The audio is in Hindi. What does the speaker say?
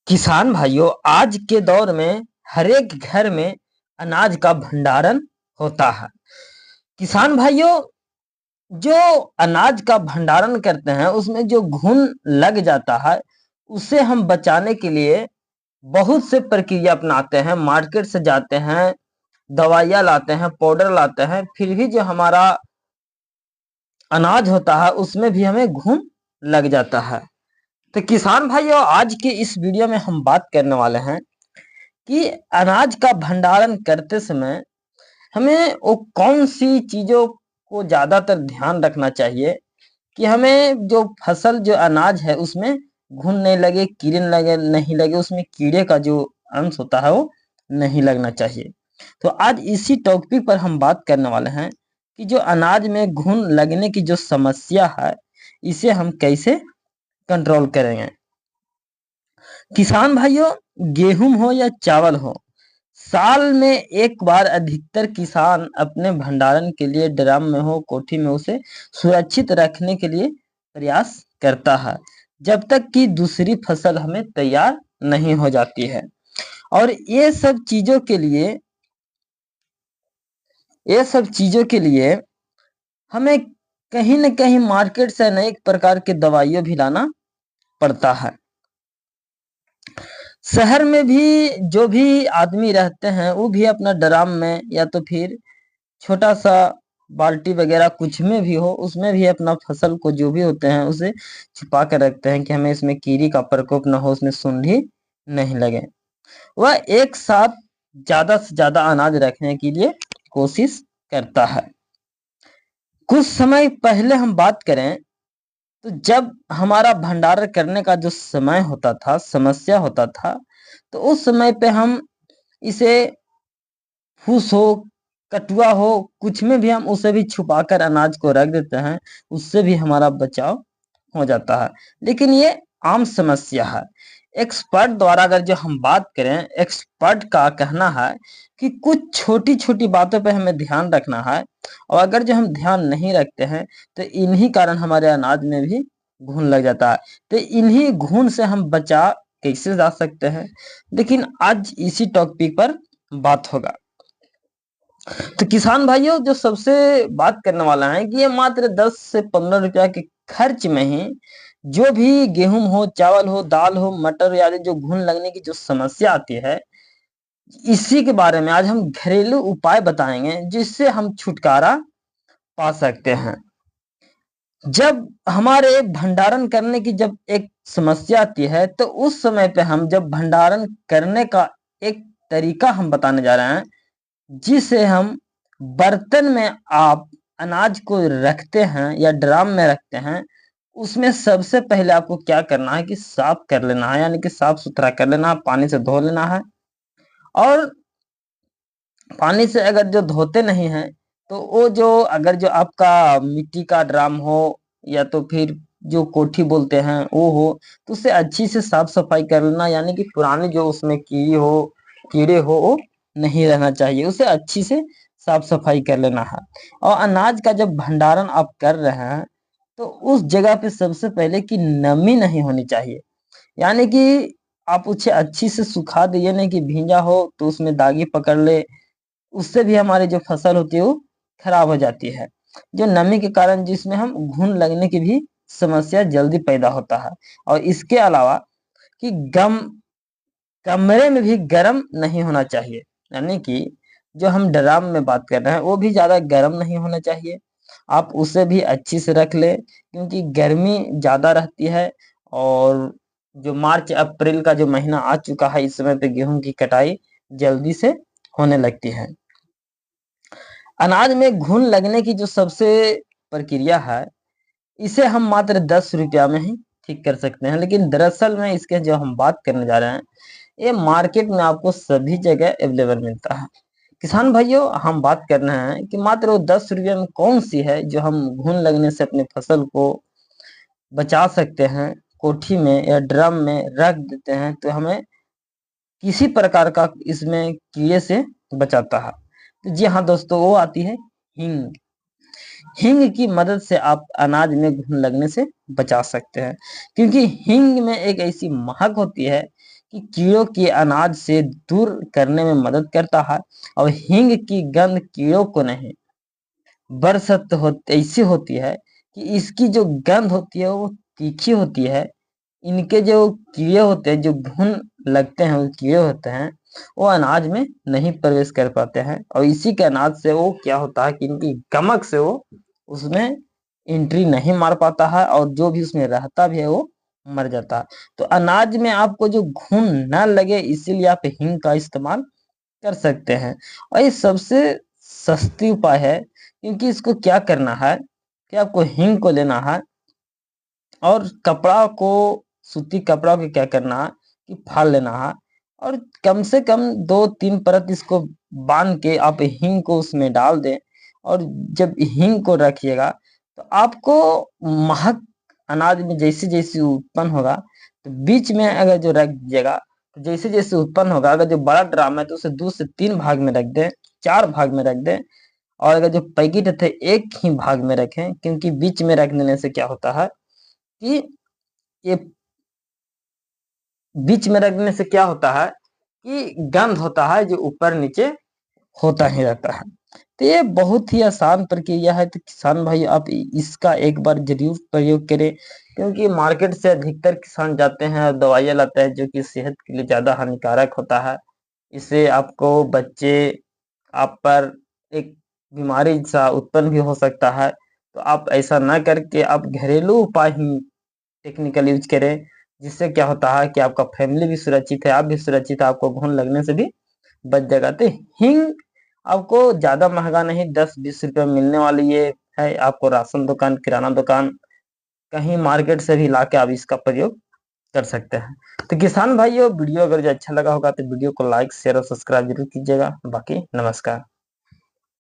किसान भाइयों, आज के दौर में हर एक घर में अनाज का भंडारण होता है। किसान भाइयों, जो अनाज का भंडारण करते हैं उसमें जो घुन लग जाता है, उसे हम बचाने के लिए बहुत से प्रक्रिया अपनाते हैं। मार्केट से जाते हैं, दवाइयाँ लाते हैं, पाउडर लाते हैं, फिर भी जो हमारा अनाज होता है उसमें भी हमें घुन लग जाता है। तो किसान भाइयों, आज के इस वीडियो में हम बात करने वाले हैं कि अनाज का भंडारण करते समय हमें वो कौन सी चीजों को ज्यादातर ध्यान रखना चाहिए कि हमें जो फसल जो अनाज है उसमें घुन नहीं लगे, कीड़े लगे नहीं लगे, उसमें कीड़े का जो अंश होता है वो नहीं लगना चाहिए। तो आज इसी टॉपिक पर हम बात करने वाले हैं कि जो अनाज में घुन लगने की जो समस्या है, इसे हम कैसे कंट्रोल करेंगे। किसान भाइयों, गेहूं हो या चावल हो, साल में एक बार अधिकतर किसान अपने भंडारण के लिए ड्रम में हो, कोठी में उसे सुरक्षित रखने के लिए प्रयास करता है, जब तक कि दूसरी फसल हमें तैयार नहीं हो जाती है। और ये सब चीजों के लिए हमें कहीं न कहीं मार्केट से अनेक प्रकार के दवाइयाँ भी लाना पड़ता है। शहर में भी जो भी आदमी रहते हैं वो भी अपना ड्रम में या तो फिर छोटा सा बाल्टी वगैरह कुछ में भी हो, उसमें भी अपना फसल को जो भी होते हैं उसे छुपा कर रखते हैं कि हमें इसमें कीड़ी का प्रकोप न हो, उसमें सुंडी नहीं लगे। वह एक साथ ज्यादा से ज्यादा अनाज रखने के लिए कोशिश करता है। कुछ समय पहले हम बात करें तो जब हमारा भंडारण करने का जो समय होता था, समस्या होता था, तो उस समय पे हम इसे फूस हो, कटुआ हो, कुछ में भी हम उसे भी छुपाकर अनाज को रख देते हैं, उससे भी हमारा बचाव हो जाता है। लेकिन ये आम समस्या है। एक्सपर्ट द्वारा अगर जो हम बात करें, एक्सपर्ट का कहना है कि कुछ छोटी-छोटी बातों पे हमें ध्यान रखना है, और अगर जो हम ध्यान नहीं रखते हैं तो इन्हीं कारण हमारे अनाज में भी घुन लग जाता है। तो इन्हीं घुन से हम बचा कैसे जा सकते हैं? लेकिन आज इसी टॉपिक पर बात होगा। तो किसान भाइयों, जो सबसे बात करने वाला है कि ये मात्र 10 से 15 रुपया के खर्च में ही जो भी गेहूं हो, चावल हो, दाल हो, मटर आदि जो घुन लगने की जो समस्या आती है, इसी के बारे में आज हम घरेलू उपाय बताएंगे जिससे हम छुटकारा पा सकते हैं। जब हमारे भंडारण करने की जब एक समस्या आती है तो उस समय पे हम जब भंडारण करने का एक तरीका हम बताने जा रहे हैं, जिसे हम बर्तन में आप अनाज को रखते हैं या ड्राम में रखते हैं, उसमें सबसे पहले आपको क्या करना है कि साफ कर लेना है, यानी कि साफ सुथरा कर लेना है, पानी से धो लेना है। और पानी से अगर जो धोते नहीं हैं तो वो जो अगर जो आपका मिट्टी का ड्राम हो या तो फिर जो कोठी बोलते हैं वो हो, तो उसे अच्छी से साफ सफाई कर लेना, यानी कि पुराने जो उसमें कीड़े हो वो नहीं रहना चाहिए, उसे अच्छी से साफ सफाई कर लेना है। और अनाज का जब भंडारण आप कर रहे हैं तो उस जगह पे सबसे पहले की नमी नहीं होनी चाहिए, यानी कि आप उसे अच्छी से सुखा दिए, नहीं कि भींजा हो तो उसमें दागी पकड़ ले, उससे भी हमारी जो फसल होती है वो खराब हो जाती है। जो नमी के कारण जिसमें हम घुन लगने की भी समस्या जल्दी पैदा होता है। और इसके अलावा कि गम कमरे में भी गर्म नहीं होना चाहिए, यानी कि जो हम ड्राम में बात कर रहे हैं वो भी ज्यादा गर्म नहीं होना चाहिए। आप उसे भी अच्छी से रख ले, क्योंकि गर्मी ज्यादा रहती है। और जो मार्च अप्रैल का जो महीना आ चुका है, इस समय पे गेहूं की कटाई जल्दी से होने लगती है। अनाज में घुन लगने की जो सबसे प्रक्रिया है, इसे हम मात्र 10 रुपया में ही ठीक कर सकते हैं, लेकिन दरअसल में इसके जो हम बात करने जा रहे हैं, ये मार्केट में आपको सभी जगह अवेलेबल मिलता है। किसान भाइयों, हम बात कर रहे हैं कि मात्र वो 10 रुपये में कौन सी है जो हम घुन लगने से अपने फसल को बचा सकते हैं। कोठी में या ड्रम में रख देते हैं तो हमें किसी प्रकार का इसमें कीड़े से बचाता है। तो जी हाँ दोस्तों, वो आती है हींग। हींग की मदद से आप अनाज में घुन लगने से बचा सकते हैं, क्योंकि हींग में एक ऐसी महक होती है कि कीड़ों की अनाज से दूर करने में मदद करता है। और हींग की गंध कीड़ों को नहीं, बरसत ऐसी होती है कि इसकी जो गंध होती है वो तीखी होती है। इनके जो कीड़े होते हैं, जो घुन लगते हैं, वो कीड़े होते हैं, वो अनाज में नहीं प्रवेश कर पाते हैं। और इसी के अनाज से वो क्या होता है कि इनकी गमक से वो उसमें एंट्री नहीं मार पाता है, और जो भी उसमें रहता भी है वो मर जाता है। तो अनाज में आपको जो घुन न लगे, इसीलिए आप हींग का इस्तेमाल कर सकते हैं। और ये सबसे सस्ती उपाय है, क्योंकि इसको क्या करना है कि आपको हींग को लेना है, और कपड़ा को, सूती कपड़ा को क्या करना है कि फाड़ लेना है, और कम से कम 2-3 परत इसको बांध के आप हींग को उसमें डाल दें। और जब हींग को रखिएगा तो आपको महक अनाज में जैसे जैसे उत्पन्न होगा, तो बीच में अगर जो रख दीजिएगा, तो जैसे जैसे उत्पन्न होगा, अगर जो बड़ा ड्राम है तो उसे 2 से 3 भाग में रख दें, 4 भाग में रख दें। और अगर जो पैकेट थे एक ही भाग में रखें, क्योंकि बीच में रख देने से क्या होता है कि ये बीच में रखने से क्या होता है कि गंध होता है जो ऊपर नीचे होता ही रहता है। तो ये बहुत ही आसान प्रक्रिया है, तो किसान भाई आप इसका एक बार जरूर प्रयोग करें, क्योंकि मार्केट से अधिकतर किसान जाते हैं और दवाइयाँ लाते हैं, जो कि सेहत के लिए ज्यादा हानिकारक होता है। इससे आपको बच्चे आप पर एक बीमारी सा उत्पन्न भी हो सकता है। तो आप ऐसा ना करके आप घरेलू उपाय ही टेक्निकल यूज करें, जिससे क्या होता है कि आपका फैमिली भी सुरक्षित है, आप भी सुरक्षित है, आपको घुन लगने से भी बच जाएगा। तो हींग आपको ज्यादा महंगा नहीं, 10-20 रुपए में मिलने वाली ये है। आपको राशन दुकान, किराना दुकान, कहीं मार्केट से भी लाके आप इसका प्रयोग कर सकते हैं। तो किसान भाइयों, वीडियो अगर जो अच्छा लगा होगा तो वीडियो को लाइक, शेयर और सब्सक्राइब जरूर कीजिएगा। बाकी नमस्कार।